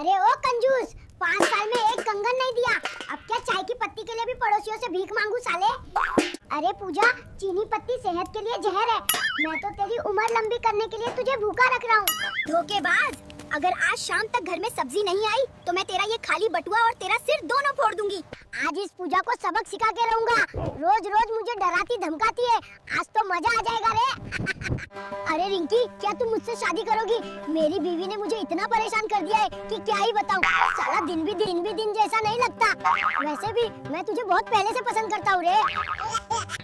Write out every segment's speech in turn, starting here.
अरे ओ कंजूस, 5 साल में एक कंगन नहीं दिया, अब क्या चाय की पत्ती के लिए भी पड़ोसियों से भीख मांगू साले। अरे पूजा, चीनी पत्ती सेहत के लिए जहर है। मैं तो तेरी उम्र लंबी करने के लिए तुझे भूखा रख रहा हूँ। धोखेबाज, अगर आज शाम तक घर में सब्जी नहीं आई तो मैं तेरा ये खाली बटुआ और तेरा सिर दोनों फोड़ दूंगी। आज इस पूजा को सबक सिखा के रहूंगा। रोज रोज मुझे डराती धमकाती है, आज तो मजा आ जाएगा रे। अरे रिंकी, क्या तुम मुझसे शादी करोगी? मेरी बीवी ने मुझे इतना परेशान कर दिया है कि क्या ही बताऊं। साला दिन भी दिन जैसा नहीं लगता। वैसे भी मैं तुझे बहुत पहले से पसंद करता हूँ रे।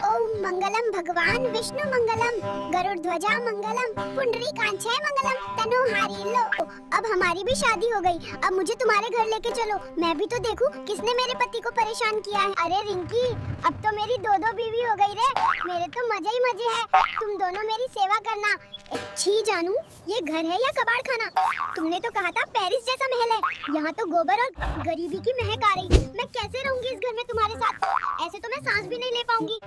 ओम मंगलम भगवान विष्णु मंगलम, गरुड़ ध्वजा मंगलम, पुंडरीकाक्षाय मंगलम, तनोहारी लो। अब हमारी भी शादी हो गई, अब मुझे तुम्हारे घर लेके चलो, मैं भी तो देखूं किसने मेरे पति को परेशान किया है। अरे रिंकी, अब तो मेरी दो बीवी हो गई रे। मेरे तो मजे ही मजे है, तुम दोनों मेरी सेवा करना। छी जानू, ये घर है या कबाड़ खाना? तुमने तो कहा था पेरिस जैसा महल है, यहाँ तो गोबर और गरीबी की महक आ रही। मैं कैसे रहूंगी इस घर में तुम्हारे साथ? ऐसे तो मैं सांस भी नहीं ले पाऊंगी।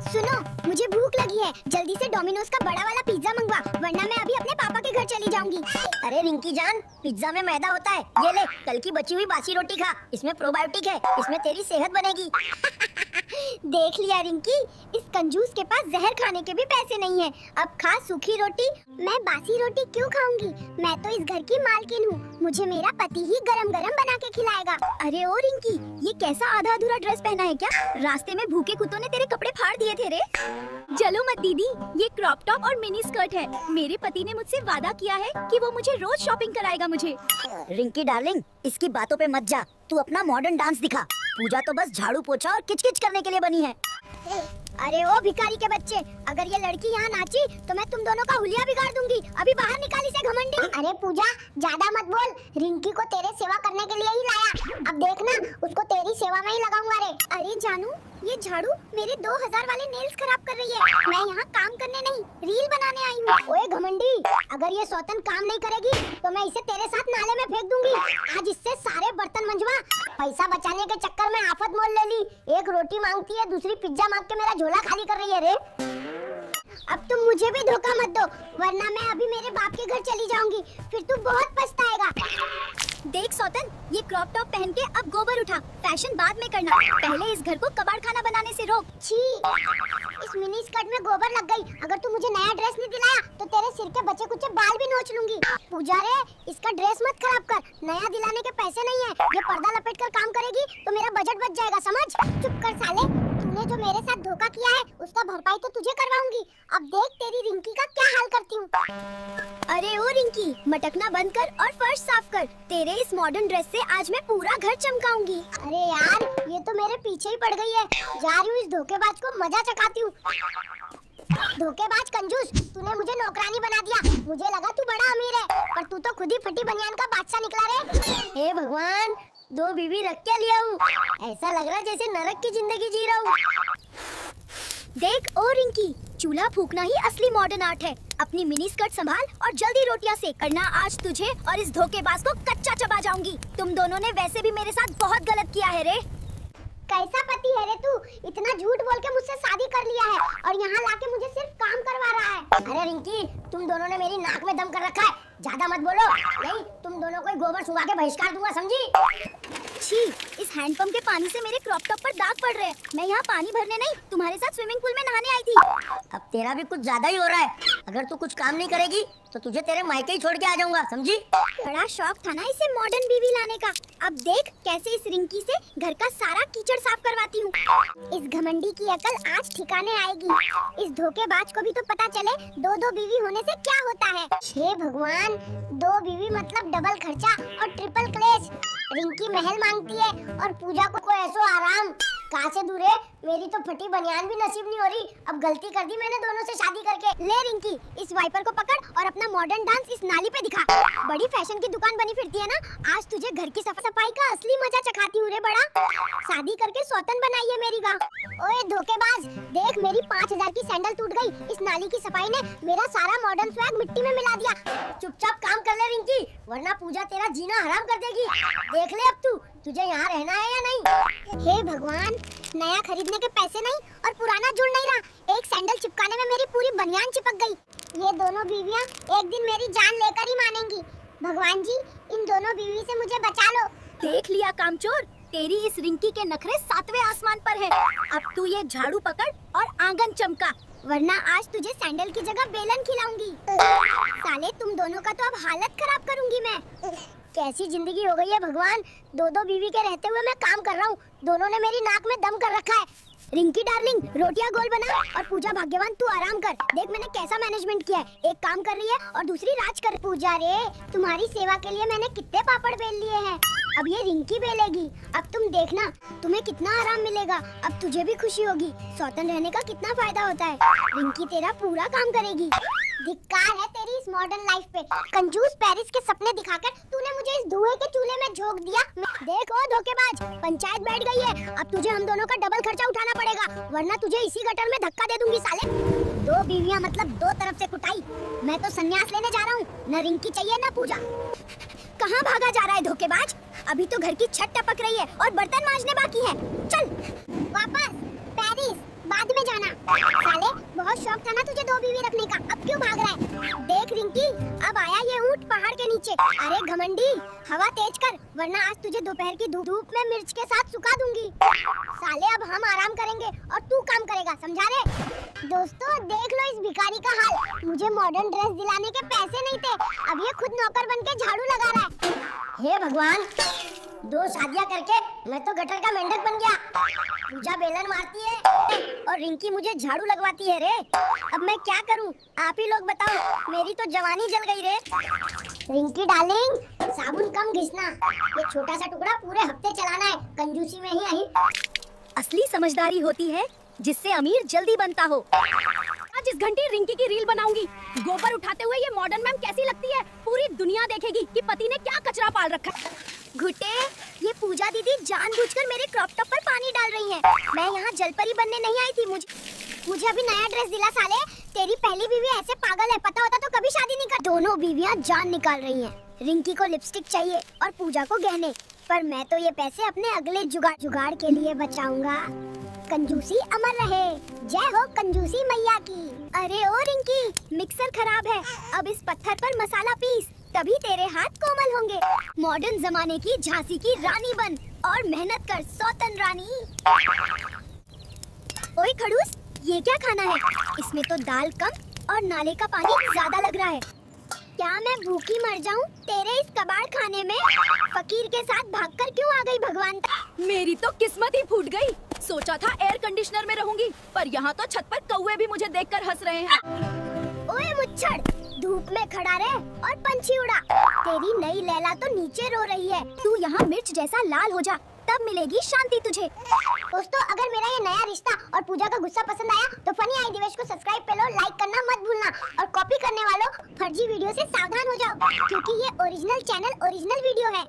सुनो, मुझे भूख लगी है, जल्दी से डोमिनोज का बड़ा वाला पिज्जा मंगवा, वरना मैं अभी अपने पापा के घर चली जाऊंगी। अरे रिंकी जान, पिज्जा में मैदा होता है, ये ले कल की बची हुई बासी रोटी खा, इसमें प्रोबायोटिक है, इसमें तेरी सेहत बनेगी। देख लिया रिंकी, इस कंजूस के पास जहर खाने के भी पैसे नहीं है। अब खा सूखी रोटी। मैं बासी रोटी क्यों खाऊंगी? मैं तो इस घर की मालकिन हूँ, मुझे मेरा पति ही गरम गरम बना के खिलाएगा। अरे ओ रिंकी, ये कैसा आधा अधूरा ड्रेस पहना है क्या? रास्ते में भूखे कुत्तों ने तेरे कपड़े फाड़ दिए थे रे। चलो मत दीदी, ये क्रॉप टॉप और मिनी स्कर्ट है। मेरे पति ने मुझसे वादा किया है कि वो मुझे रोज शॉपिंग कराएगा मुझे। रिंकी डार्लिंग, इसकी बातों पे मत जा, तू अपना मॉडर्न डांस दिखा। पूजा तो बस झाड़ू पोछा और किचकिच करने के लिए बनी है। अरे ओ भिखारी के बच्चे, अगर ये लड़की यहाँ नाची तो मैं तुम दोनों का हुलिया बिगाड़ दूंगी। अभी बाहर निकाली से घमंडी। अरे पूजा, ज्यादा मत बोल, रिंकी को तेरे सेवा करने के लिए ही लाया, अब देखना उसको तेरी सेवा में ही लगाऊंगा रे। अरे जानू, ये झाड़ू मेरे 2000 वाले नेल्स खराब कर रही है। मैं यहाँ काम करने नहीं, रील बनाने आई हूँ। ओए घमंडी, अगर ये सौतन काम नहीं करेगी तो मैं इसे तेरे साथ नाले में फेंक दूंगी। आज इससे सारे बर्तन मंजवा। पैसा बचाने के चक्कर में आफत मोल ले ली। एक रोटी मांगती है, दूसरी पिज्जा मांग के मेरा झोला खाली कर रही है रे। अब तुम मुझे भी धोखा मत दो, वरना मैं अभी मेरे बाप के घर चली जाऊंगी, फिर तू बहुत पछताएगा। देख सौतन, ये क्रॉप टॉप पहन के अब गोबर उठा, फैशन बाद में करना, पहले इस घर को कबाड़ खाना बनाने से रोक। छी, इस मिनी स्कर्ट में गोबर लग गई। अगर तू मुझे नया ड्रेस नहीं दिलाया तो तेरे सिर के बचे कुचे बाल भी नोच लूंगी। पूजा रे, इसका ड्रेस मत खराब कर, नया दिलाने के पैसे नहीं है। ये पर्दा लपेट कर काम करेगी तो मेरा बजट बच जाएगा, समझ? चुप कर साले, तूने जो मेरे साथ धोखा किया है उसका भरपाई तो तुझे करवाऊंगी। अब देख तेरी रिंकी का क्या हाल करती हूँ। अरे ओ रिंकी, मटकना बंद कर और फर्श साफ कर। तेरे इस मॉडर्न ड्रेस से आज मैं पूरा घर चमकाऊंगी। अरे यार, ये तो मेरे पीछे ही पड़ गई है। जा रही हूँ इस धोखेबाज को मजा चखाती हूँ। धोखेबाज कंजूस, तूने मुझे नौकरानी बना दिया। मुझे लगा तू बड़ा अमीर है, पर तू तो खुद ही फटी बनियान का बादशाह निकला रे। हे भगवान, 2 बीवी रख के लिया हूँ, ऐसा लग रहा है जैसे नरक की जिंदगी जी रहा हूँ। देख ओ रिंकी, चूल्हा फूकना ही असली मॉडर्न आर्ट है। अपनी मिनी स्कर्ट संभाल और जल्दी रोटियां सेक, करना आज तुझे और इस धोखेबाज को कच्चा चबा जाऊंगी। तुम दोनों ने वैसे भी मेरे साथ बहुत गलत किया है रे। कैसा पति है रे तू? इतना झूठ बोल के मुझसे शादी कर लिया है और यहाँ लाके मुझे सिर्फ काम करवा रहा है। अरे रिंकी, तुम दोनों ने मेरी नाक में दम कर रखा है, ज्यादा मत बोलो, नहीं तुम दोनों को गोबर सुबह के बहिष्कार दूंगा, समझी? छी, इस हैंडपंप के पानी से मेरे क्रॉप टॉप पर दाग पड़ रहे हैं। मैं यहाँ पानी भरने नहीं, तुम्हारे साथ स्विमिंग पूल में नहाने आई थी। अब तेरा भी कुछ ज्यादा ही हो रहा है। अगर तू कुछ काम नहीं करेगी तो तुझे तेरे मायके ही छोड़ के आ जाऊंगा, समझी? बड़ा शौक था ना इसे मॉडर्न बीवी लाने का। अब देख कैसे इस रिंकी से घर का सारा कीचड़ साफ करवाती हूँ। इस घमंडी की अकल आज ठिकाने आएगी। इस धोखेबाज को भी तो पता चले 2 बीवी होने से क्या होता है। हे भगवान, 2 बीवी मतलब डबल खर्चा और ट्रिपल क्लेश। रिंकी महल मांगती है और पूजा को ऐसो आराम। कहाँ से दूर है, मेरी तो फटी बनियान भी नसीब नहीं हो रही। अब गलती कर दी मैंने दोनों से शादी करके। ले रिंकी, इस वाइपर को पकड़ और अपना मॉडर्न डांस इस नाली पे दिखा। बड़ी फैशन की दुकान बनी फिरती है ना, आज तुझे घर की सफाई का असली मजा चखाती हूँ रे बड़ा। शादी करके सौतन बनाई है मेरी वाह। ओए धोखेबाज, देख मेरी 5000 की सैंडल टूट गई। इस नाली की सफाई ने मेरा सारा मॉडर्न स्वैग मिट्टी में मिला दिया। चुपचाप काम कर ले रिंकी, वरना पूजा तेरा जीना हराम कर देगी। देख ले अब तुझे यहाँ रहना है या नहीं। हे भगवान, नया खरीदने के पैसे नहीं और पुराना जुड़ नहीं रहा। एक सैंडल चिपकाने में मेरी पूरी बनियान चिपक गई। ये दोनों बीवियां एक दिन मेरी जान लेकर ही मानेंगी। भगवान जी, इन दोनों बीवी से मुझे बचा लो। देख लिया कामचोर, तेरी इस रिंकी के नखरे 7वें आसमान पर है। अब तू ये झाड़ू पकड़ और आंगन चमका, वरना आज तुझे सैंडल की जगह बेलन खिलाऊंगी। साले तुम दोनों का तो अब हालत खराब करूंगी मैं। कैसी जिंदगी हो गई है भगवान, दो दो बीवी के रहते हुए मैं काम कर रहा हूँ। दोनों ने मेरी नाक में दम कर रखा है। रिंकी डार्लिंग, रोटियां गोल बना, और पूजा भाग्यवान तू आराम कर। देख मैंने कैसा मैनेजमेंट किया है, एक काम कर रही है और दूसरी राज कर। पूजा रे, तुम्हारी सेवा के लिए मैंने कितने पापड़ बेल लिए हैं। अब ये रिंकी बेलेगी। अब तुम देखना, तुम्हें कितना आराम मिलेगा। अब तुझे भी खुशी होगी। सौतन रहने का कितना फायदा होता है। रिंकी तेरा पूरा काम करेगी। धिक्कार है तेरी इस मॉडर्न लाइफ पे। कंजूस पेरिस के सपने दिखाकर तूने मुझे इस धुएं के चूल्हे में झोंक दिया। देखो धोखेबाज, पंचायत बैठ गई है। अब तुझे हम दोनों का डबल खर्चा उठाना पड़ेगा, वरना तुझे इसी गटर में धक्का दे दूंगी साले। दो बीवियां मतलब दो तरफ से कुटाई। मैं तो संन्यास लेने जा रहा हूँ। न रिंकी चाहिए न पूजा। कहाँ भागा जा रहा है धोखेबाज? अभी तो घर की छत टपक रही है और बर्तन मांजने बाकी है। चल वापस पेरिस, बाद में जाना। साले, बहुत शौक था ना तुझे दो बीवी रखने का, अब क्यों भाग रहा है? देख रिंकी, अब आया ये ऊंट पहाड़ के नीचे। अरे घमंडी, हवा तेज कर, वरना आज तुझे दोपहर की धूप में मिर्च के साथ सुखा दूंगी। साले, अब हम आराम करेंगे और तू काम करेगा, समझा रे? दोस्तों देख लो इस भिखारी का हाल। मुझे मॉडर्न ड्रेस दिलाने के पैसे नहीं थे, अब ये खुद नौकर बन के झाड़ू लगा रहा है। हे भगवान, दो शादियां करके मैं तो गटर का मेंढक बन गया। पूजा बेलन मारती है और रिंकी मुझे झाड़ू लगवाती है रे। अब मैं क्या करूं? आप ही लोग बताओ, मेरी तो जवानी जल गई रे। रिंकी डार्लिंग, साबुन कम घिसना। ये छोटा सा टुकड़ा पूरे हफ्ते चलाना है, कंजूसी में ही आई। असली समझदारी होती है जिससे अमीर जल्दी बनता हो। आज इस घंटी रिंकी की रील बनाऊंगी। गोबर उठाते हुए ये मॉडर्न मैम कैसी लगती है, पूरी दुनिया देखेगी कि पति ने क्या कचरा पाल रखा है। घुटे, ये पूजा दीदी जानबूझकर मेरे क्रॉप टॉप पर पानी डाल रही हैं। मैं यहाँ जलपरी बनने नहीं आई थी। मुझे अभी नया ड्रेस दिला साले। तेरी पहली बीवी ऐसे पागल है, पता होता तो कभी शादी नहीं कर। दोनों बीवियाँ जान निकाल रही हैं। रिंकी को लिपस्टिक चाहिए और पूजा को गहने, पर मैं तो ये पैसे अपने अगले जुगाड़ के लिए बचाऊंगा। कंजूसी अमर रहे। जय हो कंजूसी मैया की। अरे ओ रिंकी, मिक्सर खराब है, अब इस पत्थर पर मसाला पीस, तभी तेरे हाथ कोमल होंगे। मॉडर्न जमाने की झांसी की रानी बन और मेहनत कर, सौतन रानी। ओए खड़ूस, ये क्या खाना है? इसमें तो दाल कम और नाले का पानी ज्यादा लग रहा है। क्या मैं भूखी मर जाऊं तेरे इस कबाड़ खाने में? फकीर के साथ भागकर क्यों आ गई भगवान? मेरी तो किस्मत ही फूट गई। सोचा था एयर कंडीशनर में रहूंगी, पर यहाँ तो छत पर कौवे भी मुझे देखकर हंस रहे हैं। ओए मुच्छड़, धूप में खड़ा रहे और पंछी उड़ा। तेरी नई लैला तो नीचे रो रही है। तू यहाँ मिर्च जैसा लाल हो जा, तब मिलेगी शांति तुझे। दोस्तों, अगर मेरा ये नया रिश्ता और पूजा का गुस्सा पसंद आया तो फनी आई दिवेश को सब्सक्राइब पे लो, लाइक करना मत भूलना, और कॉपी करने वालों फर्जी वीडियो से सावधान हो जाओ, क्योंकि ये ओरिजिनल चैनल ओरिजिनल वीडियो है।